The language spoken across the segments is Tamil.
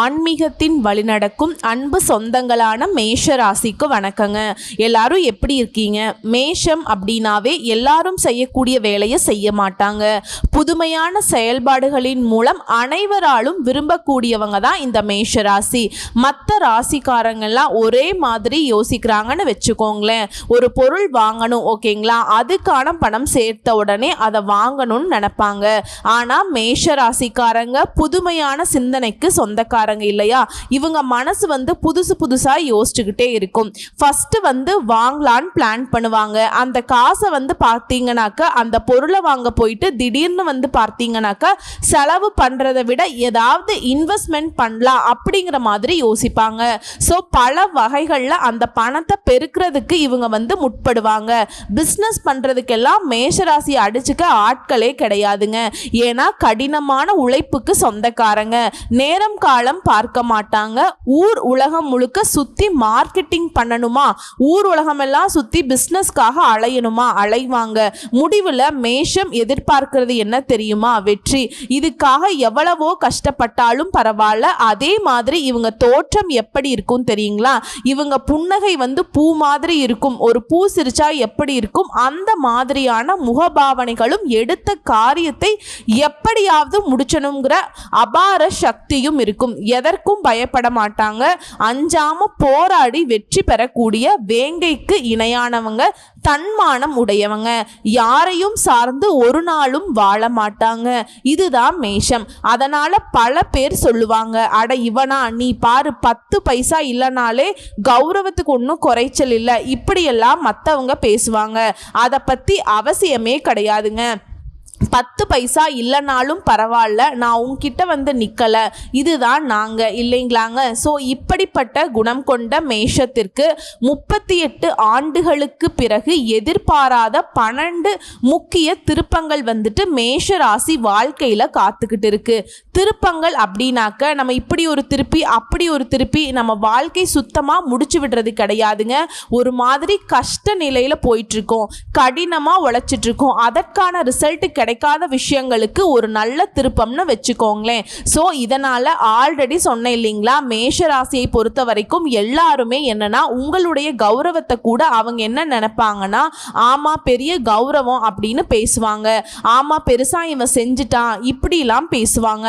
ஆன்மீகத்தின் வழிநடக்கும் அன்பு சொந்தங்களான மேஷ ராசிக்கு வணக்கங்க. எல்லாரும் எப்படி இருக்கீங்க? மேஷம் அப்படின்னாவே எல்லாரும் செய்யக்கூடிய வேலையை செய்ய மாட்டாங்க. புதுமையான செயல்பாடுகளின் மூலம் அனைவராலும் விரும்பக்கூடியவங்க தான் இந்த மேஷ ராசி. மற்ற ராசிக்காரங்கெல்லாம் ஒரே மாதிரி யோசிக்கிறாங்கன்னு வச்சுக்கோங்களேன். ஒரு பொருள் வாங்கணும், ஓகேங்களா, அதுக்கான பணம் சேர்த்த உடனே அதை வாங்கணும்னு நினைப்பாங்க. ஆனால் மேஷ ராசிக்காரங்க புதுமையான சிந்தனைக்கு சொந்தக்காரங்க இல்லையா? இவங்க மனசு புதுசா யோசிச்சுக்கிட்டே இருக்கும். ஃபர்ஸ்ட் வாங்கலான்னு பிளான் பண்ணுவாங்க. அந்த காசை பார்த்தீங்கன்னாக்க அந்த பொருளை வாங்க போயிட்டு திடீர்னு பார்த்தீங்கன்னாக்க செலவு பண்றதை விட ஏதாவது இன்வெஸ்ட்மெண்ட் பண்ணலாம் அப்படிங்கிற மாதிரி யோசிப்பாங்க. ஸோ பல வகைகளில் அந்த பணத்தை பெருக்கிறதுக்கு இவங்க முற்படுவாங்க. பிஸ்னஸ் பண்றதுக்கெல்லாம் மேஷராசி அடிச்சுக்க ஆட்களே கிடையாதுங்க. ஏன்னா கடினமான உழைப்புக்கு சொந்தக்காரங்க. நேரம் காலம் பார்க்க மாட்டாங்க. ஊர் உலகம் முழுக்க சுத்தி மார்க்கெட்டிங் பண்ணணுமா, ஊர் உலகம் எல்லாம் சுத்தி பிசினஸ்க்காக அலையணுமா, அலைவாங்க. முடிவுல மேஷம் எதிர்பார்க்கிறது என்ன தெரியுமா? வெற்றி. இதுக்காக எவ்வளவோ கஷ்டப்பட்டாலும் பரவாயில்ல. அதே மாதிரி இவங்க தோற்றம் எப்படி இருக்கும் தெரியுங்களா? இவங்க புன்னகை பூ மாதிரி இருக்கும். ஒரு பூ சிரிச்சா எப்படி இருக்கும் அந்த மாதிரியான முகபாவனைகளும் எடுத்த காரியத்தை எப்படியாவது முடிச்சணுங்கிற அபார சக்தியும் இருக்கும். எதற்கும் பயப்பட மாட்டாங்க. அஞ்சாம போராடி வெற்றி பெறக்கூடிய வேங்கைக்கு இணையானவங்க. தன்மானம் உடையவங்க. யாரையும் சார்ந்து ஒரு நாளும் வாழ மாட்டாங்க. இதுதான் மேஷம். அதனால பல பேர் சொல்லுவாங்க, அட இவனா, நீ பாரு 10 பைசா இல்லைனாலே கௌரவத்துக்கு ஒன்றும் குறைச்சல் இல்லை, இப்படியெல்லாம் மற்றவங்க பேசுவாங்க. அதை பற்றி அவசியமே கிடையாதுங்க. 10 பைசா இல்லைனாலும் பரவாயில்ல, நான் உங்ககிட்ட நிற்கல, இதுதான் நாங்கள் இல்லைங்களாங்க. ஸோ இப்படிப்பட்ட குணம் கொண்ட மேஷத்திற்கு 38 ஆண்டுகளுக்கு பிறகு எதிர்பாராத 12 முக்கிய திருப்பங்கள் மேஷ ராசி வாழ்க்கையில் காத்துக்கிட்டு இருக்கு. திருப்பங்கள் அப்படின்னாக்க நம்ம இப்படி ஒரு திருப்பி அப்படி ஒரு திருப்பி நம்ம வாழ்க்கை சுத்தமாக முடிச்சு விடுறது கிடையாதுங்க. ஒரு மாதிரி கஷ்ட நிலையில் போயிட்டுருக்கோம், கடினமாக உழைச்சிட்ருக்கோம். அதற்கான ரிசல்ட் கிடைக்காத விஷயங்களுக்கு ஒரு நல்ல திருப்பம்னு வச்சுக்கோங்களேன். ஸோ இதனால ஆல்ரெடி சொன்னேன் இல்லைங்களா, மேஷ ராசியை பொறுத்த வரைக்கும் எல்லாருமே என்னன்னா உங்களுடைய கௌரவத்தை கூட அவங்க என்ன நினைப்பாங்கன்னா, ஆமா பெரிய கௌரவம் அப்படின்னு பேசுவாங்க. ஆமா பெருசா இவன் செஞ்சுட்டான் இப்படிலாம் பேசுவாங்க.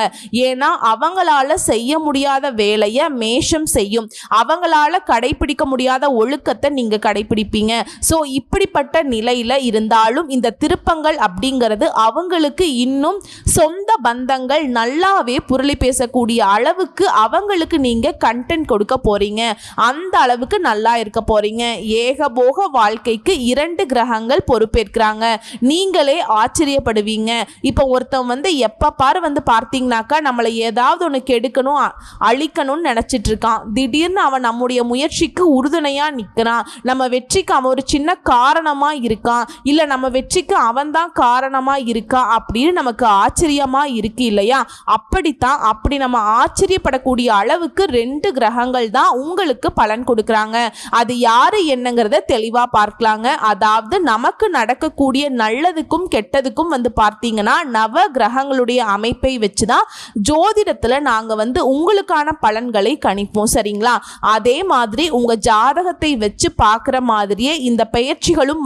ஏன்னா அவங்களால செய்ய முடியாத வேலையை மேஷம் செய்யும். அவங்களால கடைபிடிக்க முடியாத ஒழுக்கத்தை நீங்க கடைபிடிப்பீங்க. ஸோ இப்படிப்பட்ட நிலையில இருந்தாலும் இந்த திருப்பங்கள் அப்படிங்கிறது அவங்களுக்கு இன்னும் சொந்த பந்தங்கள் நல்லாவே புரளி பேசக்கூடிய அளவுக்கு அவங்களுக்கு நீங்க கண்டென்ட் கொடுக்க போறீங்க. அந்த அளவுக்கு நல்லா இருக்க போறீங்க. ஏகபோக வாழ்க்கைக்கு 2 கிரகங்கள் பொறுப்பேற்கிறாங்க. நீங்களே ஆச்சரியப்படுவீங்க. இப்போ ஒருத்தன் எப்ப பாரு பார்த்தீங்கன்னாக்கா நம்மளை ஏதாவது ஒன்று கெடுக்கணும் அழிக்கணும்னு நினைச்சிட்டு இருக்கான். திடீர்னு அவன் நம்முடைய முயற்சிக்கு உறுதுணையா நிற்கிறான். நம்ம வெற்றிக்கு அவன் ஒரு சின்ன காரணமா இருக்கான், இல்ல நம்ம வெற்றிக்கு அவன் தான் காரணமா இருக்கா அப்படின்னு நமக்கு ஆச்சரியமா இருக்கு இல்லையா? அப்படித்தான். அப்படி நம்ம ஆச்சரியப்படக்கூடிய அளவுக்கு 2 கிரகங்கள் தான் உங்களுக்கு பலன் கொடுக்குறாங்க. அது யாரு என்னங்கிறத தெளிவா பார்க்கலாங்க. அதாவது நமக்கு நடக்கக்கூடிய நல்லதுக்கும் கெட்டதுக்கும் பார்த்தீங்கன்னா நவ கிரகங்களுடைய அமைப்பை வச்சுதான் ஜோதிடத்துல நாங்க உங்களுக்கான பலன்களை கணிப்போம், சரிங்களா? அதே மாதிரி உங்க ஜாதகத்தை வச்சு பார்க்குற மாதிரியே இந்த பெயர்ச்சிகளும்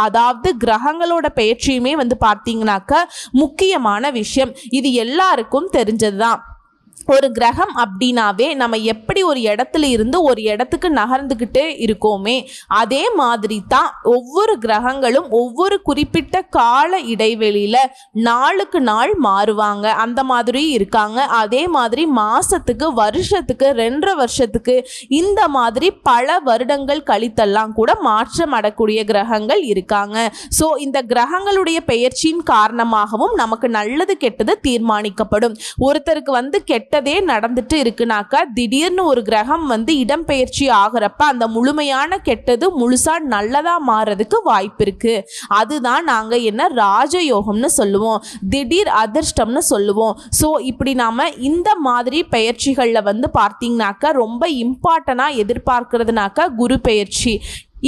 அதாவது கிரகங்களோட பெயர்ச்சியுமே பார்த்தீங்கன்னாக்க முக்கியமான விஷயம். இது எல்லாருக்கும் தெரிஞ்சதுதான். ஒரு கிரகம் அப்படின்னாவே நம்ம எப்படி ஒரு இடத்துல இருந்து ஒரு இடத்துக்கு நகர்ந்துக்கிட்டே இருக்கோமே, அதே மாதிரி தான் ஒவ்வொரு கிரகங்களும் ஒவ்வொரு குறிப்பிட்ட கால இடைவெளியில் நாளுக்கு நாள் மாறுவாங்க. அந்த மாதிரி இருக்காங்க. அதே மாதிரி மாதத்துக்கு, வருஷத்துக்கு, 2.5 வருஷத்துக்கு, இந்த மாதிரி பல வருடங்கள் கழித்தெல்லாம் கூட மாற்றம் அடக்கூடிய கிரகங்கள் இருக்காங்க. ஸோ இந்த கிரகங்களுடைய பெயர்ச்சியின் காரணமாகவும் நமக்கு நல்லது கெட்டது தீர்மானிக்கப்படும். ஒருத்தருக்கு கெட்டதே நடந்துட்டு இருக்குனாக்கா திடீர்னு ஒரு கிரகம் இடம்பெயர்ச்சி ஆகிறப்ப அந்த முழுமையான கெட்டது முழுசா நல்லதா மாறதுக்கு வாய்ப்பு இருக்கு. அதுதான் நாங்க என்ன ராஜயோகம்னு சொல்லுவோம், திடீர் அதிர்ஷ்டம்னு சொல்லுவோம். ஸோ இப்படி நாம இந்த மாதிரி பெயர்ச்சிகள்ல பார்த்தீங்கன்னாக்கா ரொம்ப இம்பார்ட்டனா எதிர்பார்க்கிறதுனாக்கா குரு பெயர்ச்சி.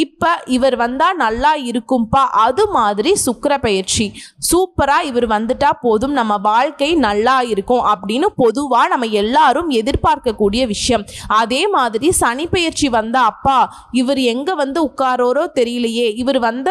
இப்போ இவர் வந்தா நல்லா இருக்கும்பா, அது மாதிரி சுக்கிர பயிற்சி சூப்பரா இவர் வந்துட்டா போதும், நம்ம வாழ்க்கை நல்லா இருக்கும் அப்படின்னு பொதுவா நம்ம எல்லாரும் எதிர்பார்க்கக்கூடிய விஷயம். அதே மாதிரி சனி பயிற்சி வந்தா அப்பா இவர் எங்க வந்து உட்காரோரோ தெரியலையே, இவர் வந்த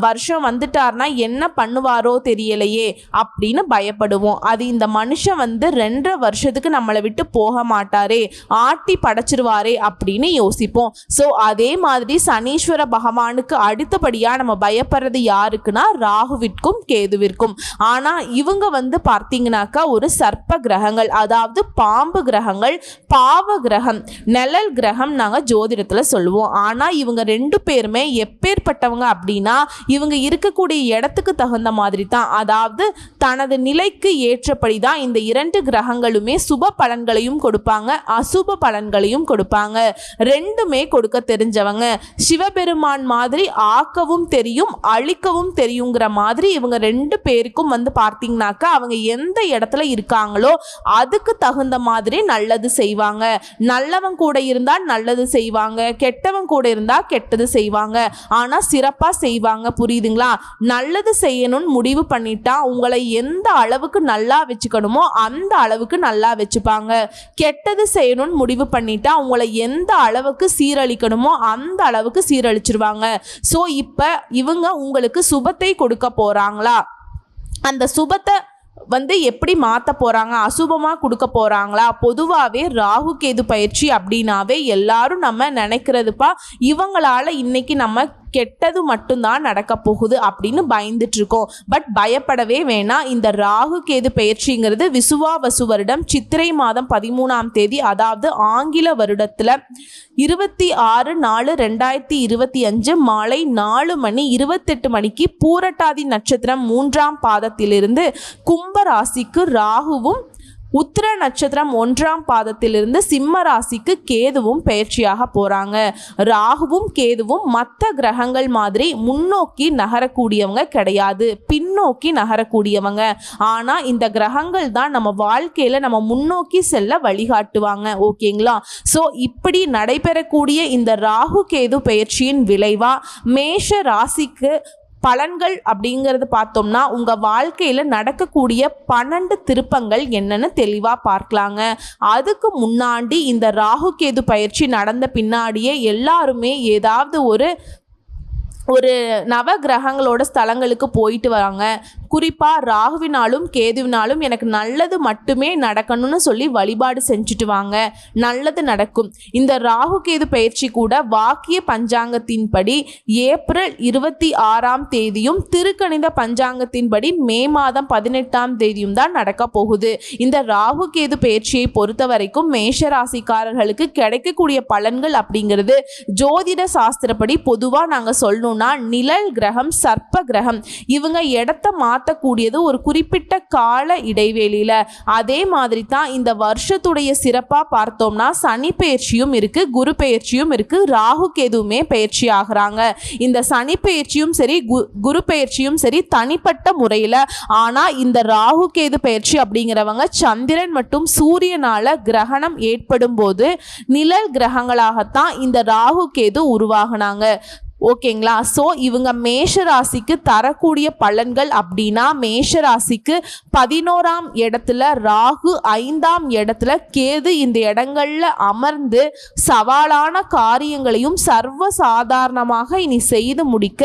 வருஷம் வந்துட்டார்னா என்ன பண்ணுவாரோ தெரியலையே அப்படின்னு பயப்படுவோம். அது இந்த மனுஷன் வந்து 2.5 வருஷத்துக்கு நம்மளை விட்டு போக மாட்டாரே, ஆட்டி படைச்சிருவாரே அப்படின்னு யோசிப்போம். ஸோ அதே மாதிரி சனீஸ்வர பகவானுக்கு அடுத்தபடியாக நம்ம பயப்படுறது யாருக்குன்னா ராகுவிற்கும் கேதுவிற்கும். ஆனால் இவங்க வந்து பார்த்தீங்கன்னாக்கா ஒரு சர்ப்ப கிரகங்கள், அதாவது பாம்பு கிரகங்கள், பாவ கிரகம், நிழல் கிரகம் நாங்கள் ஜோதிடத்தில் சொல்லுவோம். ஆனால் இவங்க 2 பேருமே எப்பேற்பட்டவங்க அப்படின்னா இவங்க இருக்கக்கூடிய இடத்துக்கு தகுந்த மாதிரி தான், அதாவது தனது நிலைக்கு ஏற்றபடி தான் இந்த 2 கிரகங்களுமே சுப பலன்களையும் கொடுப்பாங்க, அசுப பலன்களையும் கொடுப்பாங்க. 2மே கொடுக்க தெரிஞ்சவங்க. சிவபெருமான் மாதிரி ஆக்கவும் தெரியும் அழிக்கவும் தெரியுங்கிற மாதிரி இவங்க 2 பேருக்கும் வந்து பார்த்தீங்கன்னாக்கா அவங்க எந்த இடத்துல இருக்காங்களோ அதுக்கு தகுந்த மாதிரி நல்லது செய்வாங்க. நல்லவன் கூட இருந்தால் நல்லது செய்வாங்க, கெட்டவன் கூட இருந்தால் கெட்டது செய்வாங்க. ஆனால் சிறப்பாக செய்வாங்க. புரியுதுங்களா? நல்லது செய்யணும்னு முடிவு பண்ணிட்டா உங்களை எந்த அளவுக்கு நல்லா வச்சுக்கணுமோ அந்த அளவுக்கு நல்லா வச்சுப்பாங்க. கெட்டது செய்யணும்னு முடிவு பண்ணிட்டா உங்களை எந்த அளவுக்கு சீரழிக்கணுமோ அந்த அளவுக்கு சீரழிச்சிருவாங்க. ஸோ இப்போ இவங்க உங்களுக்கு சுபத்தை கொடுக்க போறாங்களா, அந்த சுபத்தை வந்து எப்படி மாற்ற போகிறாங்க, அசுபமாக கொடுக்க போகிறாங்களா? பொதுவாகவே ராகு கேது பயிற்சி அப்படின்னாவே எல்லாரும் நம்ம நினைக்கிறதுப்பா இவங்களால இன்னைக்கு நம்ம கெட்டது மட்டும்தான் நடக்க போகுது அப்படின்னு பயந்துட்டு இருக்கோம். பட் பயப்படவே வேணாம். இந்த ராகு கேது பயிற்சிங்கிறது விசுவாவசு வருடம் சித்திரை மாதம் 13ஆம் தேதி, அதாவது ஆங்கில வருடத்தில் 26/4/2025 மாலை 4:28 பூரட்டாதி நட்சத்திரம் 3ஆம் பாதத்திலிருந்து கும்ப ராசிக்கு ராகுவும், உத்திர நட்சத்திரம் 1ஆம் பாதத்திலிருந்து சிம்ம ராசிக்கு கேதுவும் பயிற்சியாக போகிறாங்க. ராகுவும் கேதுவும் மற்ற கிரகங்கள் மாதிரி முன்னோக்கி நகரக்கூடியவங்க கிடையாது, பின்னோக்கி நகரக்கூடியவங்க. ஆனால் இந்த கிரகங்கள் தான் நம்ம வாழ்க்கையில் நம்ம முன்னோக்கி செல்ல வழிகாட்டுவாங்க. ஓகேங்களா? ஸோ இப்படி நடைபெறக்கூடிய இந்த ராகு கேது பயிற்சியின் விளைவாக மேஷ ராசிக்கு பலன்கள் அப்படிங்கிறது பார்த்தோம்னா உங்கள் வாழ்க்கையில் நடக்கக்கூடிய 12 திருப்பங்கள் என்னன்னு தெளிவாக பார்க்கலாங்க. அதுக்கு முன்னாடி இந்த ராகு கேது பயிற்சி நடந்த பின்னாடியே எல்லாருமே ஏதாவது ஒரு நவ கிரகங்களோட ஸ்தலங்களுக்கு போயிட்டு வராங்க. குறிப்பாக ராகுவினாலும் கேதுவினாலும் எனக்கு நல்லது மட்டுமே நடக்கணும்னு சொல்லி வழிபாடு செஞ்சுட்டு வாங்க, நல்லது நடக்கும். இந்த ராகு கேது பயிற்சி கூட வாக்கிய பஞ்சாங்கத்தின்படி ஏப்ரல் 26ஆம் தேதியும் திருக்கணித பஞ்சாங்கத்தின்படி மே மாதம் 18ஆம் தேதியும் தான் நடக்க போகுது. இந்த ராகு கேது பயிற்சியை பொறுத்த வரைக்கும் மேஷராசிக்காரர்களுக்கு கிடைக்கக்கூடிய பலன்கள் அப்படிங்கிறது ஜோதிட சாஸ்திரப்படி பொதுவாக நாங்கள் சொல்லணும்னா நிழல் கிரகம், சர்ப்ப கிரகம் இவங்க இடத்த மாற்றக்கூடியது ஒரு குறிப்பிட்ட கால இடைவெளியில். அதே மாதிரி தான் இந்த வருஷத்துடைய சிறப்பாக பார்த்தோம்னா சனி பயிற்சியும் இருக்குது, குரு பயிற்சியும் இருக்குது, ராகு கேதுவுமே பயிற்சி ஆகிறாங்க. இந்த சனி பயிற்சியும் சரி குரு பயிற்சியும் சரி தனிப்பட்ட முறையில். ஆனால் இந்த ராகு கேது பயிற்சி அப்படிங்கிறவங்க சந்திரன் மற்றும் சூரியனால கிரகணம் ஏற்படும் போது நிழல் கிரகங்களாகத்தான் இந்த ராகு கேது உருவாகினாங்க. ஓகேங்களா? ஸோ இவங்க மேஷ ராசிக்கு தரக்கூடிய பலன்கள் அப்படின்னா மேஷ ராசிக்கு 11ஆம் இடத்துல ராகு, 5ஆம் இடத்துல கேது இந்த இடங்கள்ல அமர்ந்து சவாலான காரியங்களையும் சர்வ சாதாரணமாக இனி செய்து முடிக்க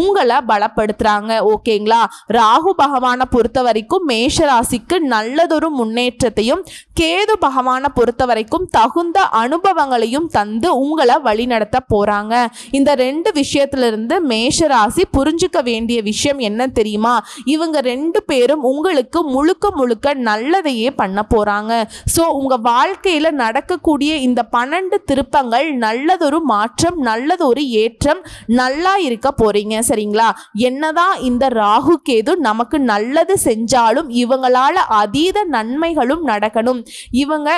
உங்களை பலப்படுத்துறாங்க. ஓகேங்களா? ராகு பகவானை பொறுத்த வரைக்கும் மேஷ ராசிக்கு நல்லதொரு முன்னேற்றத்தையும், கேது பகவானை பொறுத்த வரைக்கும் தகுந்த அனுபவங்களையும் தந்து உங்களை வழிநடத்த போறாங்க. இந்த 2 விஷயத்திலிருந்து மேஷராசி புரிஞ்சுக்க வேண்டிய விஷயம் என்ன தெரியுமா? இவங்க 2 பேரும் உங்களுக்கு முழுக்க நல்லதையே பண்ண போறாங்க. ஸோ உங்க வாழ்க்கையில நடக்கக்கூடிய இந்த 12 திருப்பங்கள் நல்லதொரு மாற்றம், நல்லதொரு ஏற்றம், நல்லா இருக்க போறீங்க. சரிங்களா? என்னதான் இந்த ராகு கேது நமக்கு நல்லது செஞ்சாலும் இவங்களால அதீத நன்மைகளும் நடக்கணும். இவங்க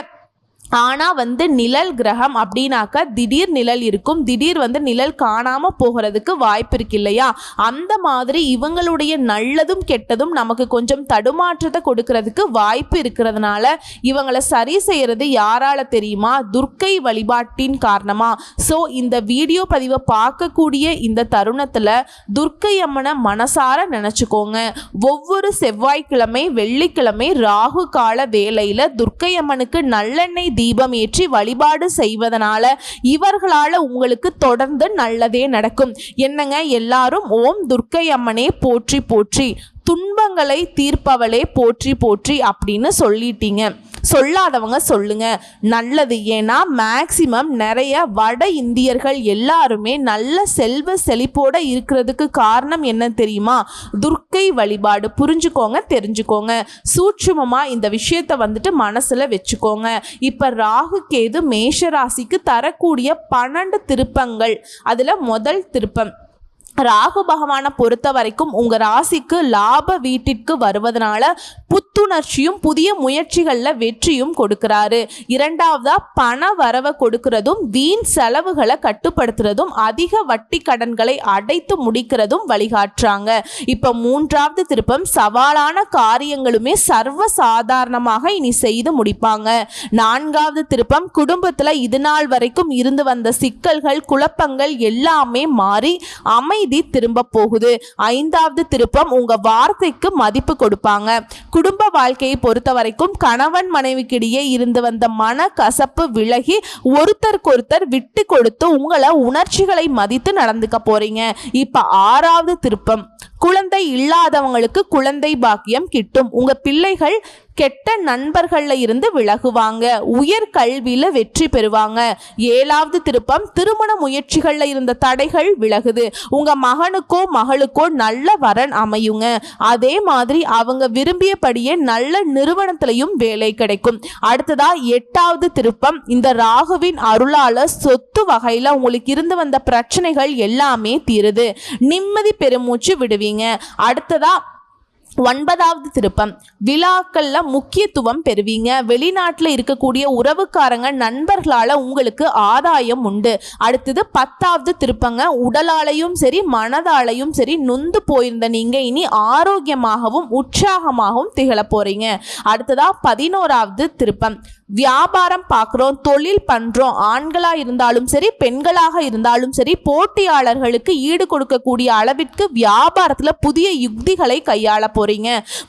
ஆனால் வந்து நிழல் கிரகம் அப்படின்னாக்க திடீர் நிழல் இருக்கும், திடீர் வந்து நிழல் காணாமல் போகிறதுக்கு வாய்ப்பு இருக்கு இல்லையா? அந்த மாதிரி இவங்களுடைய நல்லதும் கெட்டதும் நமக்கு கொஞ்சம் தடுமாற்றத்தை கொடுக்கறதுக்கு வாய்ப்பு இருக்கிறதுனால இவங்களை சரி செய்கிறது யாரால தெரியுமா? துர்க்கை வழிபாட்டின் காரணமா. ஸோ இந்த வீடியோ பதிவை பார்க்கக்கூடிய இந்த தருணத்தில் துர்க்கை அம்மனை மனசார நினச்சிக்கோங்க. ஒவ்வொரு செவ்வாய்க்கிழமை வெள்ளிக்கிழமை ராகு கால வேளையில் துர்க்கை அம்மனுக்கு நல்லெண்ணெய் தீபம் ஏற்றி வழிபாடு செய்வதனால இவர்களால உங்களுக்கு தொடர்ந்து நல்லதே நடக்கும். என்னங்க எல்லாரும் ஓம் துர்க்கை அம்மனே போற்றி போற்றி, துன்பங்களை தீர்ப்பவளே போற்றி போற்றி அப்படின்னு சொல்லிட்டீங்க. சொல்லாதவங்க சொல்லுங்க, நல்லது. ஏன்னா மேக்சிமம் நிறைய வட இந்தியர்கள் எல்லாருமே நல்ல செல்வ செழிப்போட இருக்கிறதுக்கு காரணம் என்ன தெரியுமா? துர்க்கை வழிபாடு. புரிஞ்சுக்கோங்க, தெரிஞ்சுக்கோங்க. சூட்சுமமா இந்த விஷயத்தை வந்துட்டு மனசுல வச்சுக்கோங்க. இப்ப ராகு கேது மேஷராசிக்கு தரக்கூடிய 12 திருப்பங்கள், அதுல முதல் திருப்பம் ராகு பகவானை பொறுத்த வரைக்கும் உங்க ராசிக்கு லாப வீட்டிற்கு வருவதனால புத்துணர்ச்சியும் புதிய முயற்சிகளில் வெற்றியும் கொடுக்கிறாரு. இரண்டாவதா பண வரவை கொடுக்கிறதும் வீண் செலவுகளை கட்டுப்படுத்துறதும் அதிக வட்டி கடன்களை அடைத்து முடிக்கிறதும் வழிகாட்டுறாங்க. இப்ப மூன்றாவது திருப்பம் சவாலான காரியங்களுமே சர்வ சாதாரணமாக இனி செய்து முடிப்பாங்க. நான்காவது திருப்பம் குடும்பத்துல இது நாள் வரைக்கும் இருந்து வந்த சிக்கல்கள் குழப்பங்கள் எல்லாமே மாறி திரும்ப போகுது. ஐந்தாவது திருப்பம் உங்க வார்த்தைக்கு மதிப்பு கொடுப்பாங்க. குடும்ப வாழ்க்கையை பொறுத்த வரைக்கும் கணவன் மனைவிக்கிடையே இருந்து வந்த மன கசப்பு விலகி ஒருத்தருக்கொருத்தர் விட்டு கொடுத்து உங்களை உணர்ச்சிகளை மதித்து நடந்துக்க போறீங்க. இப்ப ஆறாவது திருப்பம் குழந்தை இல்லாதவங்களுக்கு குழந்தை பாக்கியம் கிட்டும். உங்க பிள்ளைகள் கெட்ட நண்பர்கள்ல இருந்து விலகுவாங்க. உயர் கல்வியில வெற்றி பெறுவாங்க. ஏழாவது திருப்பம் திருமண முயற்சிகள்ல இருந்த தடைகள் விலகுது. உங்க மகனுக்கோ மகளுக்கோ நல்ல வரன் அமையுங்க. அதே மாதிரி அவங்க விரும்பியபடியே நல்ல நிறுவனத்திலையும் வேலை கிடைக்கும். அடுத்ததா எட்டாவது திருப்பம் இந்த ராகுவின் அருளால சொத்து வகையில உங்களுக்கு இருந்து வந்த பிரச்சனைகள் எல்லாமே தீருது. நிம்மதி பெருமூச்சு விடுவீங்க. அடுத்ததா ஒன்பதாவது திருப்பம் விழாக்கள்ல முக்கியத்துவம் பெறுவீங்க. வெளிநாட்டில் இருக்கக்கூடிய உறவுக்காரங்க நண்பர்களால உங்களுக்கு ஆதாயம் உண்டு. அடுத்தது பத்தாவது திருப்பங்க உடலாலையும் சரி மனதாலையும் சரி நொந்து போயிருந்த நீங்க இனி ஆரோக்கியமாகவும் உற்சாகமாகவும் திகழ போறீங்க. அடுத்ததா 11வது திருப்பம் வியாபாரம் பார்க்குறோம், தொழில் பண்ணுறோம், ஆண்களாக இருந்தாலும் சரி பெண்களாக இருந்தாலும் சரி போட்டியாளர்களுக்கு ஈடு கொடுக்கக்கூடிய அளவிற்கு வியாபாரத்தில் புதிய யுக்திகளை கையாள போறீங்க.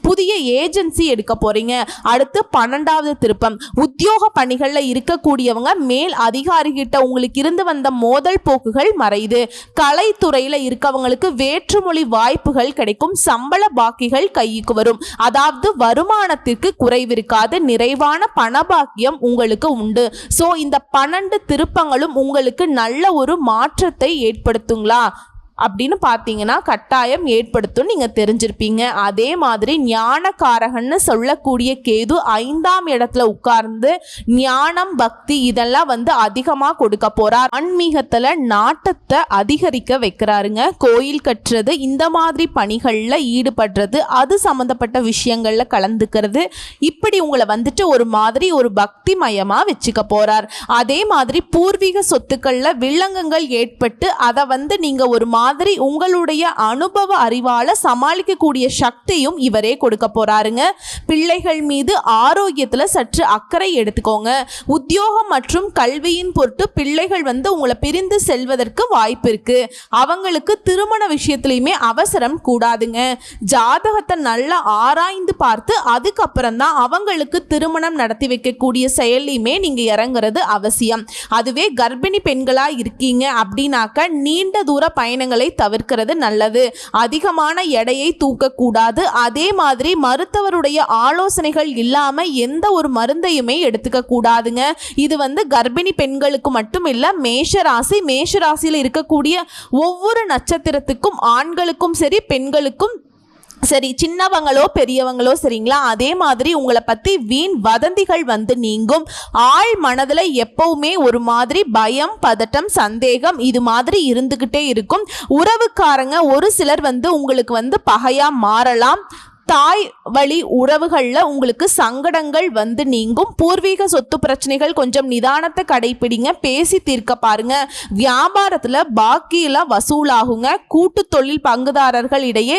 புதிய ஏஜென்சி எடுக்க போறீங்க. அடுத்து 12வது திருப்பம் உத்தியோக பணிகளில் இருக்கக்கூடியவங்க மேல் அதிகாரிகிட்ட உங்களுக்கு இருந்து வந்த மோதல் போக்குகள் மறையுது. கலைத்துறையில் இருக்கவங்களுக்கு வேற்றுமொழி வாய்ப்புகள் கிடைக்கும். சம்பள பாக்கிகள் கைக்கு வரும். அதாவது வருமானத்திற்கு குறைவிருக்காது. நிறைவான பண உங்களுக்கு உண்டு. சோ இந்த 12 திருப்பங்களும் உங்களுக்கு நல்ல ஒரு மாற்றத்தை ஏற்படுத்துங்களா அப்படின்னு பார்த்தீங்கன்னா கட்டாயம் ஏற்படுத்தும், நீங்க தெரிஞ்சிருப்பீங்க. அதே மாதிரி ஞானகாரகன்னு சொல்லக்கூடிய கேது 5ஆம் இடத்துல உட்கார்ந்து ஞானம் பக்தி இதெல்லாம் வந்து அதிகமா கொடுக்க போறார். ஆன்மீகத்துல நாட்டத்தை அதிகரிக்க வைக்கிறாருங்க. கோயில் கட்டுறது, இந்த மாதிரி பணிகள்ல ஈடுபடுறது, அது சம்பந்தப்பட்ட விஷயங்கள்ல கலந்துக்கிறது, இப்படி உங்களை வந்துட்டு ஒரு மாதிரி ஒரு பக்தி மயமா வச்சுக்க போறார். அதே மாதிரி பூர்வீக சொத்துக்கள்ல வில்லங்கங்கள் ஏற்பட்டு அதை வந்து நீங்க ஒரு மாதிரி உங்களுடைய அனுபவ அறிவால சமாளிக்கக்கூடிய சக்தியும் இவரே கொடுக்க போறாருங்க. பிள்ளைகள் மீது ஆரோக்கியத்துல சற்று அக்கறை எடுத்துக்கோங்க. உத்தியோகம் மற்றும் கல்வியின் பொருட்டு பிள்ளைகள் வந்து உங்களை பிரிந்து செல்வதற்கு வாய்ப்பு இருக்கு. அவங்களுக்கு திருமண விஷயத்திலையுமே அவசரம் கூடாதுங்க. ஜாதகத்தை நல்லா ஆராய்ந்து பார்த்து அதுக்கப்புறம் தான் அவங்களுக்கு திருமணம் நடத்தி வைக்கக்கூடிய செயலையுமே நீங்க இறங்குறது அவசியம். அதுவே கர்ப்பிணி பெண்களா இருக்கீங்க அப்படின்னாக்க நீண்ட தூர பயணங்களை தவிர்க்கிறது நல்லது. அதிகமான எடையை தூக்கக்கூடாது. அதே மாதிரி மருத்துவருடைய ஆலோசனைகள் இல்லாம எந்த ஒரு மருந்தையுமே எடுத்துக்க கூடாதுங்க. இது வந்து கர்ப்பிணி பெண்களுக்கு மட்டும் இல்ல, மேஷராசியில் இருக்கக்கூடிய ஒவ்வொரு நட்சத்திரத்துக்கும் ஆண்களுக்கும் சரி பெண்களுக்கும் சரி, சின்னவங்களோ பெரியவங்களோ சரிங்களா. அதே மாதிரி உங்களை பத்தி வீண் வதந்திகள் வந்து நீங்கும். ஆள் மனதில் எப்பவுமே ஒரு மாதிரி பயம் பதட்டம் சந்தேகம் இது மாதிரி இருந்துகிட்டே இருக்கும். உறவுக்காரங்க ஒரு சிலர் வந்து உங்களுக்கு வந்து பகையா மாறலாம். தாய் வழி உறவுகள்ல உங்களுக்கு சங்கடங்கள் வந்து நீங்கும். பூர்வீக சொத்து பிரச்சனைகள் கொஞ்சம் நிதானத்தை கடைபிடிங்க, பேசி தீர்க்க பாருங்க. வியாபாரத்துல பாக்கியெல்லாம் வசூலாகுங்க. கூட்டு தொழில் பங்குதாரர்கள் இடையே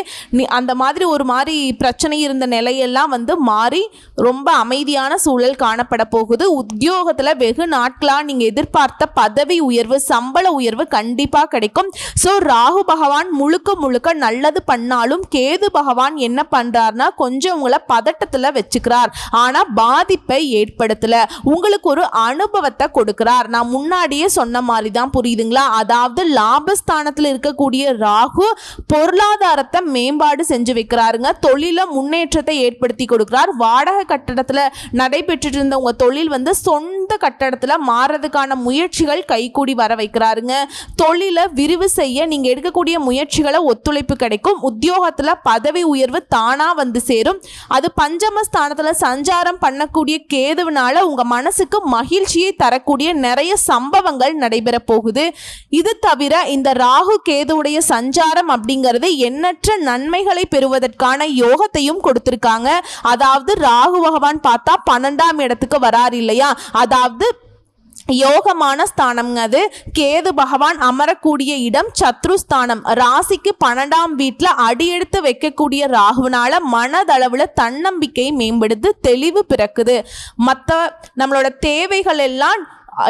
அந்த மாதிரி ஒரு மாதிரி பிரச்சனை இருந்த நிலையெல்லாம் வந்து மாறி ரொம்ப அமைதியான சூழல் காணப்பட போகுது. உத்தியோகத்துல வெகு நாட்களா நீங்க எதிர்பார்த்த பதவி உயர்வு, சம்பள உயர்வு கண்டிப்பா கிடைக்கும். ஸோ ராகு பகவான் முழுக்க நல்லது பண்ணாலும் கேது பகவான் என்ன பண்றாருன்னா கொஞ்சம் உங்களை பதட்டத்துல வச்சுக்கிறார். ஆனா பாதிப்பை ஏற்படுத்தல, உங்களுக்கு ஒரு அனுபவத்தை கொடுக்கிறார். நான் முன்னாடியே சொன்ன மாதிரி தான், புரியுதுங்களா? அதாவது லாபஸ்தானத்தில் இருக்கக்கூடிய ராகு பொருளாதாரத்தை மேம்பாடு செஞ்சு வைக்கிறாருங்க. தொழில முன்னேற்றத்தை ஏற்படுத்தி கொடுக்கிறார். வாடகை கட்டடத்துல நடைபெற்று இருந்த உங்க தொழில் வந்து சொந்த கட்டடத்துல மாறதுக்கான முயற்சிகள் கைகூடி வர வைக்கிறாருங்க. தொழில விரிவு செய்ய நீங்க எடுக்கக்கூடிய முயற்சிகளை ஒத்துழைப்பு கிடைக்கும். உத்தியோகத்துல பதவி உயர்வு தானா வந்து சேரும். அது பஞ்சமஸ்தானத்துல சஞ்சாரம் பண்ணக்கூடிய கேதுவினால உங்க மனசுக்கு மகிழ்ச்சியை தரக்கூடிய நிறைய சம்பவங்கள் நடைபெற போகுது. இது தவிர இந்த ராகு கேதுவுடைய சஞ்சாரம் அப்படிங்கிறது எண்ணற்ற நன்மைகளை பெறுவதற்கான யோகத்தையும் கொடுத்திருக்காங்க. அதாவது ராகு பகவான் பார்த்தா 12ஆம் இடத்துக்கு வரார் இல்லையா, அதாவது யோகமான ஸ்தானம்ங்க. அது கேது பகவான் அமரக்கூடிய இடம் சத்ருஸ்தானம். ராசிக்கு 12ஆம் வீட்டில் அடியெடுத்து வைக்கக்கூடிய ராகுனால மனதளவுல தன்னம்பிக்கை மேம்படுது, தெளிவு பிறக்குது. மற்ற நம்மளோட தேவைகள்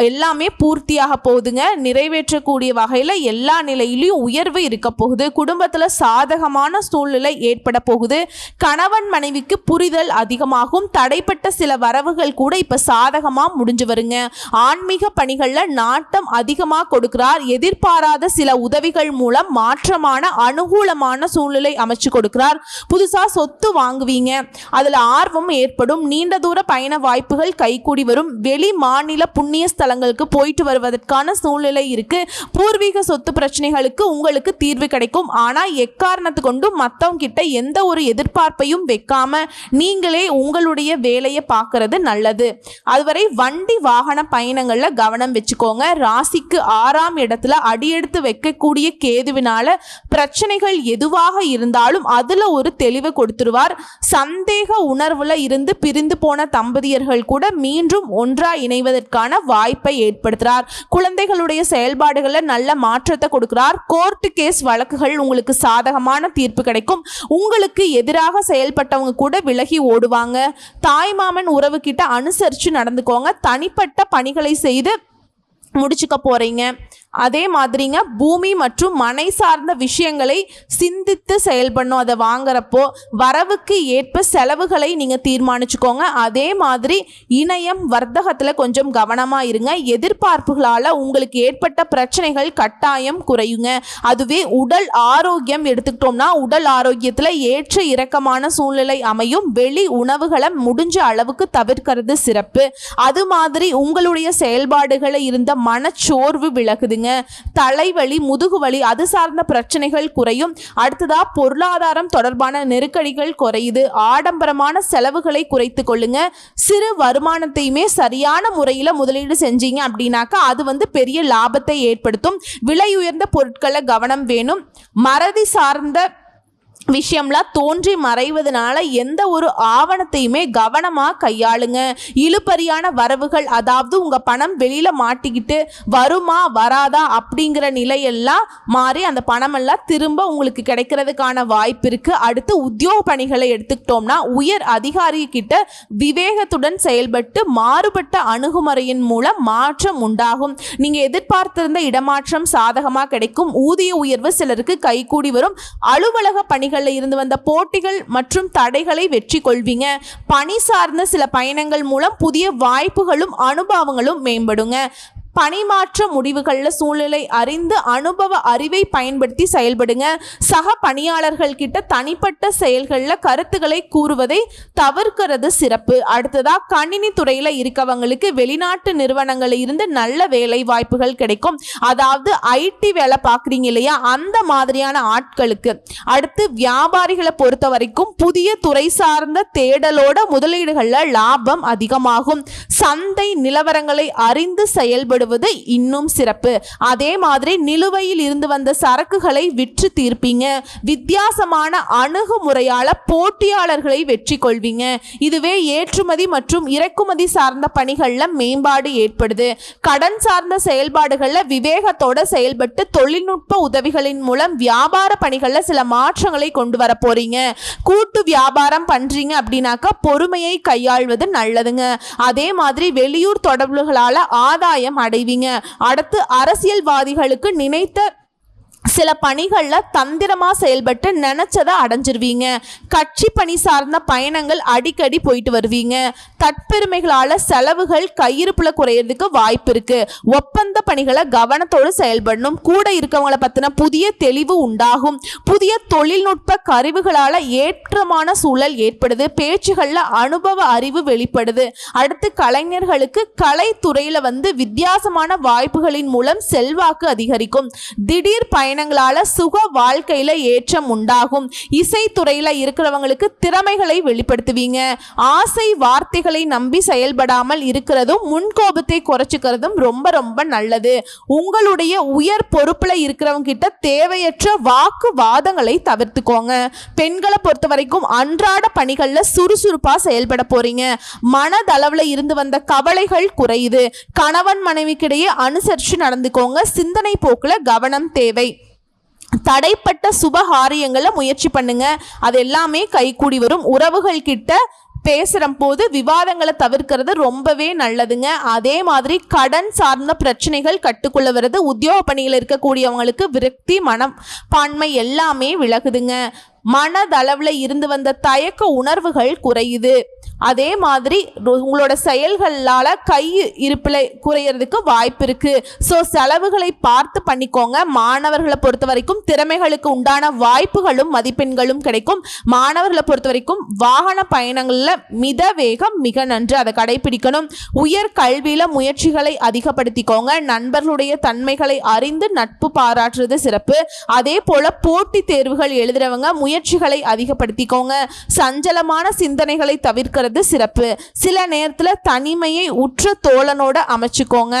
எல்லாமே பூர்த்தியாக போகுதுங்க. நிறைவேற்றக்கூடிய வகையில் எல்லா நிலையிலையும் உயர்வு இருக்க போகுது. குடும்பத்தில் சாதகமான சூழ்நிலை ஏற்பட போகுது. கணவன் மனைவிக்கு புரிதல் அதிகமாகும். தடைப்பட்ட சில வரவுகள் கூட இப்போ சாதகமாக முடிஞ்சு வருங்க. ஆன்மீக பணிகளில் நாட்டம் அதிகமாக கொடுக்கிறார். எதிர்பாராத சில உதவிகள் மூலம் மாற்றமான அனுகூலமான சூழ்நிலை அமைச்சு கொடுக்கிறார். புதுசாக சொத்து வாங்குவீங்க, அதில் ஆர்வம் ஏற்படும். நீண்ட தூர பயண வாய்ப்புகள் கைகூடி வரும். வெளி மாநில புண்ணிய ஸ்தலங்களுக்கு போயிட்டு வருவதற்கான சூழ்நிலை இருக்கு. பூர்வீக சொத்து பிரச்சனைகளுக்கு உங்களுக்கு தீர்வு கிடைக்கும். ஆனா எக்காரணத்து கொண்டும் மத்தவங்க கிட்ட எந்த ஒரு எதிர்பார்ப்பையும் வைக்காம நீங்களே உங்களுடைய வேலையை பார்க்கறது நல்லது. அதுவரை வண்டி வாகன பயணங்கள்ல கவனம் வச்சுக்கோங்க. ராசிக்கு 6ஆம் இடத்துல அடியெடுத்து வைக்கக்கூடிய கேதுவினால பிரச்சனைகள் எதுவாக இருந்தாலும் அதுல ஒரு தெளிவு கொடுத்துருவார். சந்தேக உணர்வுல இருந்து பிரிந்து போன தம்பதியர்கள் கூட மீண்டும் ஒன்றா இணைவதற்கான வாய்ப்பை ஏற்படுத்துறார். குழந்தைகளுடைய செயல்பாடுகளில் நல்ல மாற்றத்தை கொடுக்கிறார். கோர்ட் கேஸ் வழக்குகள் உங்களுக்கு சாதகமான தீர்ப்பு கிடைக்கும். உங்களுக்கு எதிராக செயல்பட்டவங்க கூட விலகி ஓடுவாங்க. தாய்மாமன் உறவு கிட்ட அனுசரித்து நடந்துக்கோங்க. தனிப்பட்ட பணிகளை செய்து முடிச்சுக்க போறீங்க. அதே மாதிரிங்க பூமி மற்றும் மனை சார்ந்த விஷயங்களை சிந்தித்து செயல்படணும். அதை வாங்குறப்போ வரவுக்கு ஏற்ப செலவுகளை நீங்கள் தீர்மானிச்சுக்கோங்க. அதே மாதிரி இணையம் வர்த்தகத்தில் கொஞ்சம் கவனமாக இருங்க. எதிர்பார்ப்புகளால் உங்களுக்கு ஏற்பட்ட பிரச்சனைகள் கட்டாயம் குறையுங்க. அதுவே உடல் ஆரோக்கியம் எடுத்துக்கிட்டோம்னா உடல் ஆரோக்கியத்தில் ஏற்ற இறக்கமான சூழ்நிலை அமையும். வெளி உணவுகளை முடிஞ்ச அளவுக்கு தவிர்க்கிறது சிறப்பு. அது மாதிரி உங்களுடைய செயல்பாடுகளை இருந்த மனச்சோர்வு விலகுதுங்க. தலைவலி, முதுகுவலி அது சார்ந்த பிரச்சனைகள் குறையும். அடுத்ததா பொருளாதாரம் தொடர்பான நெருக்கடிகள் குறையுது. ஆடம்பரமான செலவுகளை குறைத்து கொள்ளுங்க. சிறு வருமானத்தையுமே சரியான முறையில் முதலீடு செஞ்சீங்க அப்படின்னாக்கா அது பெரிய லாபத்தை ஏற்படுத்தும். விலை உயர்ந்த பொருட்களை கவனம் வேணும். மறதி சார்ந்த விஷயம்லாம் தோன்றி மறைவதனால எந்த ஒரு ஆவணத்தையுமே கவனமாக கையாளுங்க. இழுபறியான வரவுகள், அதாவது உங்கள் பணம் வெளியில் மாட்டிக்கிட்டு வருமா வராதா அப்படிங்கிற நிலையெல்லாம் மாறி அந்த பணமெல்லாம் திரும்ப உங்களுக்கு கிடைக்கிறதுக்கான வாய்ப்பு இருக்குது. அடுத்து உத்தியோக பணிகளை எடுத்துக்கிட்டோம்னா உயர் அதிகாரிகிட்ட விவேகத்துடன் செயல்பட்டு மாறுபட்ட அணுகுமுறையின் மூலம் மாற்றம் உண்டாகும். நீங்கள் எதிர்பார்த்திருந்த இடமாற்றம் சாதகமாக கிடைக்கும். ஊதிய உயர்வு சிலருக்கு கைகூடி வரும். அலுவலக பணிகள் இருந்து வந்த போட்டிகள் மற்றும் தடைகளை வெற்றி கொள்வீங்க. பணி சார்ந்த சில பயணங்கள் மூலம் புதிய வாய்ப்புகளும் அனுபவங்களும் மேம்படுங்க. பணிமாற்ற முடிவுகளில் சூழ்நிலை அறிந்து அனுபவ அறிவை பயன்படுத்தி செயல்படுங்க. சக பணியாளர்கள் கிட்ட தனிப்பட்ட செயல்களில் கருத்துக்களை கூறுவதை தவிர்க்கிறது சிறப்பு. அடுத்ததா கணினி துறையில் இருக்கவங்களுக்கு வெளிநாட்டு நிறுவனங்களில் இருந்து நல்ல வேலை வாய்ப்புகள் கிடைக்கும். அதாவது ஐடி வேலை பார்க்குறீங்க இல்லையா, அந்த மாதிரியான ஆட்களுக்கு. அடுத்து வியாபாரிகளை பொறுத்த வரைக்கும் புதிய துறை சார்ந்த தேடலோட முதலீடுகளில் லாபம் அதிகமாகும். சந்தை நிலவரங்களை அறிந்து செயல்படுவது பெறுவது இன்னும் சிறப்பு. அதே மாதிரி நிலுவையில் இருந்து வந்த சரக்குகளை விற்று தீர்ப்பீங்க. வித்தியாசமான அணுகுமுறையால போட்டியாளர்களை வெற்றி கொள்வீங்க. இதுவே ஏற்றுமதி மற்றும் இறக்குமதி சார்ந்த பணிகள்ல மேம்பாடு ஏற்படுது. கடன் சார்ந்த செயல்பாடுகள்ல விவேகத்தோட செயல்பட்டு தொழில்நுட்ப உதவிகளின் மூலம் வியாபார பணிகள்ல சில மாற்றங்களை கொண்டு வர போறீங்க. கூட்டு வியாபாரம் பண்றீங்க அப்படின்னாக்கா பொறுமையை கையாள்வது நல்லதுங்க. அதே மாதிரி வெளியூர் தொடர்புகளால ஆதாயம் அடைவீங்க. அடுத்து அரசியல்வாதிகளுக்கு நினைத்த சில பணிகளில் தந்திரமாக செயல்பட்டு நினச்சதை அடைஞ்சிருவீங்க. கட்சி பணி சார்ந்த பயணங்கள் அடிக்கடி போயிட்டு வருவீங்க. தற்பெருமைகளால் செலவுகள் கையிருப்புல குறையிறதுக்கு வாய்ப்பு இருக்கு. ஒப்பந்த பணிகளை கவனத்தோடு செயல்படணும். கூட இருக்கவங்களை பற்றின புதிய தெளிவு உண்டாகும். புதிய தொழில்நுட்ப கருவிகளால் ஏற்றமான சூழல் ஏற்படுது. பேச்சுகளில் அனுபவ அறிவு வெளிப்படுது. அடுத்து கலைஞர்களுக்கு கலைத்துறையில் வித்தியாசமான வாய்ப்புகளின் மூலம் செல்வாக்கு அதிகரிக்கும். திடீர் பயணங்களால சுக வாழ்க்கையில ஏற்றம் உண்டாகும். இசைத்துறையில இருக்கிறவங்களுக்கு திறமைகளை வெளிப்படுத்துவீங்க. ஆசை வார்த்தைகளை நம்பி செயல்படாமல் இருக்கிறதும் முன்கோபத்தை குறைச்சிக்கிறதும் ரொம்ப ரொம்ப நல்லது. உங்களுடைய உயர் பொறுப்புல இருக்கிறவங்க கிட்ட தேவையற்ற வாக்குவாதங்களை தவிர்த்துக்கோங்க. பெண்களை பொறுத்த வரைக்கும் அன்றாட பணிகள்ல சுறுசுறுப்பா செயல்பட போறீங்க. மனதளவுல இருந்து வந்த கவலைகள் குறையுது. கணவன் மனைவிக்கிடையே அனுசரித்து நடந்துக்கோங்க. சிந்தனை போக்குல கவனம் தேவை. தடைப்பட்ட சுபகாரியங்களை முயற்சி பண்ணுங்க. அது எல்லாமே கைகூடி வரும். உறவுகள் கிட்ட பேசுகிற போது விவாதங்களை தவிர்க்கிறது ரொம்பவே நல்லதுங்க. அதே மாதிரி கடன் சார்ந்த பிரச்சனைகள் கட்டுக்குள்ள வருது. உத்தியோக பணியில் இருக்கக்கூடியவங்களுக்கு விரக்தி மனப்பான்மை எல்லாமே விலகுதுங்க. மனதளவில் இருந்து வந்த தயக்க உணர்வுகள் குறையுது. அதே மாதிரி உங்களோட செயல்களால் கை இருப்பில் குறையிறதுக்கு வாய்ப்பு இருக்குது. ஸோ செலவுகளை பார்த்து பண்ணிக்கோங்க. மாணவர்களை பொறுத்த வரைக்கும் திறமைகளுக்கு உண்டான வாய்ப்புகளும் மதிப்பெண்களும் கிடைக்கும். மாணவர்களை பொறுத்த வரைக்கும் வாகன பயணங்களில் மித வேகம் மிக நன்று, அதை கடைபிடிக்கணும். உயர் கல்வியில் முயற்சிகளை அதிகப்படுத்திக்கோங்க. நண்பர்களுடைய தன்மைகளை அறிந்து நட்பு பாராட்டுறது சிறப்பு. அதே போல் போட்டித் தேர்வுகள் எழுதுறவங்க முயற்சிகளை அதிகப்படுத்திக்கோங்க. சஞ்சலமான சிந்தனைகளை தவிர்க்கிறது சிறப்பு. சில நேரத்தில் தனிமையை உற்ற தோழனோட அமைச்சுக்கோங்க.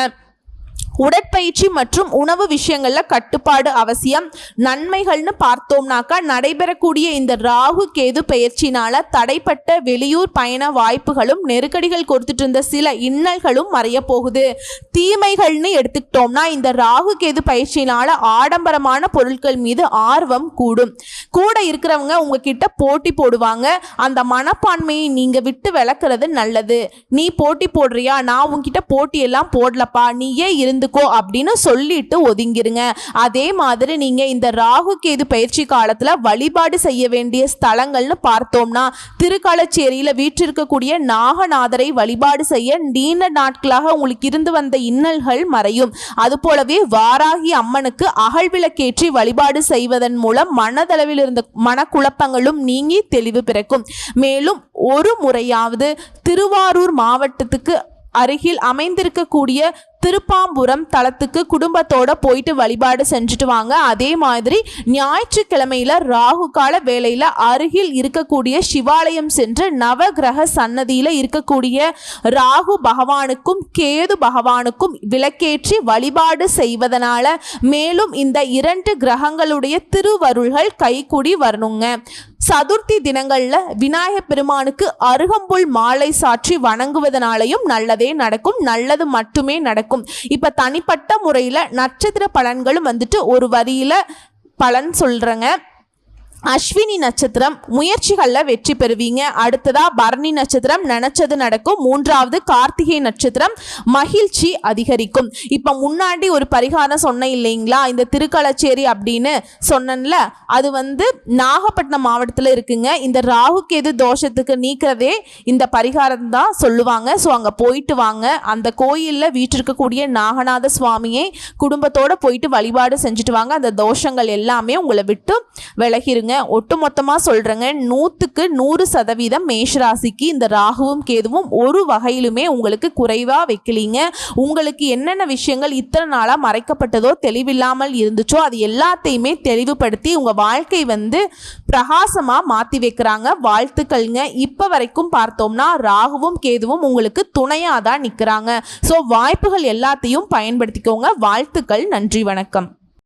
உடற்பயிற்சி மற்றும் உணவு விஷயங்கள்ல கட்டுப்பாடு அவசியம். நன்மைகள்னு பார்த்தோம்னாக்கா நடைபெறக்கூடிய இந்த ராகு கேது பெயர்ச்சினால தடைப்பட்ட வெளியூர் பயண வாய்ப்புகளும் நெருக்கடிகள் கொடுத்துட்டு இருந்த சில இன்னல்களும் மறைய போகுது. தீமைகள்னு எடுத்துக்கிட்டோம்னா இந்த ராகு கேது பயிற்சினால ஆடம்பரமான பொருட்கள் மீது ஆர்வம் கூடும். கூட இருக்கிறவங்க உங்ககிட்ட போட்டி போடுவாங்க. அந்த மனப்பான்மையை நீங்க விட்டு விளக்குறது நல்லது. நீ போட்டி போடுறியா, நான் உங்ககிட்ட போட்டி எல்லாம் போடலப்பா, நீயே இருந்து அப்படின்னு சொல்லிட்டு ஒதுங்கிருங்க. அதே மாதிரி நீங்க இந்த ராகு கேது பயிற்சி காலத்துல வழிபாடு செய்ய வேண்டிய ஸ்தலங்கள்னு பார்த்தோம்னா திருக்காலச்சேரியில வீற்றிருக்கக்கூடிய நாகநாதரை வழிபாடு செய்ய நீண்ட நாட்களாக உங்களுக்கு இருந்து வந்த இன்னல்கள் மறையும். அது போலவே வாராகி அம்மனுக்கு அகழ்விளக்கேற்றி வழிபாடு செய்வதன் மூலம் மனதளவில் இருந்த மனக்குழப்பங்களும் நீங்கி தெளிவு பிறக்கும். மேலும் ஒரு முறையாவது திருவாரூர் மாவட்டத்துக்கு அருகில் அமைந்திருக்கக்கூடிய திருப்பாம்புரம் தலத்துக்கு குடும்பத்தோட போயிட்டு வழிபாடு செஞ்சுட்டு வாங்க. அதே மாதிரி ஞாயிற்றுக்கிழமையில ராகு கால வேளையில அருகில் இருக்கக்கூடிய சிவாலயம் சென்று நவகிரக சன்னதியில இருக்கக்கூடிய ராகு பகவானுக்கும் கேது பகவானுக்கும் விளக்கேற்றி வழிபாடு செய்வதனால மேலும் இந்த இரண்டு கிரகங்களுடைய திருவருள்கள் கைகூடி வரணுங்க. சதுர்த்தி தினங்கள்ல விநாயகப் பெருமானுக்கு அருகம்புல் மாலை சாற்றி வணங்குவதனாலையும் நல்லதே நடக்கும், நல்லது மட்டுமே நடக்கும். இப்ப தனிப்பட்ட முறையில நட்சத்திர பலன்களும் ஒரு வரியில பலன் சொல்றேங்க. அஸ்வினி நட்சத்திரம் முயற்சிகளில் வெற்றி பெறுவீங்க. அடுத்ததா பரணி நட்சத்திரம் நினைச்சது நடக்கும். மூன்றாவது கார்த்திகை நட்சத்திரம் மகிழ்ச்சி அதிகரிக்கும். இப்போ முன்னாடி ஒரு பரிகாரம் சொன்ன இல்லைங்களா, இந்த திருக்காலச்சேரி அப்படின்னு சொன்னேன்ல, அது நாகப்பட்டினம் மாவட்டத்தில் இருக்குங்க. இந்த ராகு கேது தோஷத்துக்கு நீக்கிறதே இந்த பரிகாரம் தான் சொல்லுவாங்க. ஸோ அங்கே போயிட்டு வாங்க. அந்த கோயிலில் வீற்றிருக்கக்கூடிய நாகநாத சுவாமியை குடும்பத்தோடு போயிட்டு வழிபாடு செஞ்சுட்டு வாங்க. அந்த தோஷங்கள் எல்லாமே உங்களை விட்டு விலகிருங்க. வாழ்த்துக்கள்ங்க. ஒட்டுமொத்தமாக சொல்கிறேங்க, 100% மேஷராசிக்கு இந்த ராகுவும் கேதுவும் ஒரு வகையிலுமே உங்களுக்கு குறைவாக வைக்கலீங்க. உங்களுக்கு என்னென்ன விஷயங்கள் இத்தனை நாளாக மறைக்கப்பட்டதோ தெளிவில்லாமல் இருந்துச்சோ அது எல்லாத்தையுமே தெளிவுபடுத்தி உங்கள் வாழ்க்கை பிரகாசமாக மாற்றி வைக்கிறாங்க. வாழ்த்துக்கள்ங்க. இப்போ வரைக்கும் பார்த்தோம்னா ராகுவும் கேதுவும் உங்களுக்கு துணையாக தான் நிற்கிறாங்க. ஸோ வாய்ப்புகள் எல்லாத்தையும் பயன்படுத்திக்கோங்க. வாழ்த்துக்கள். நன்றி, வணக்கம்.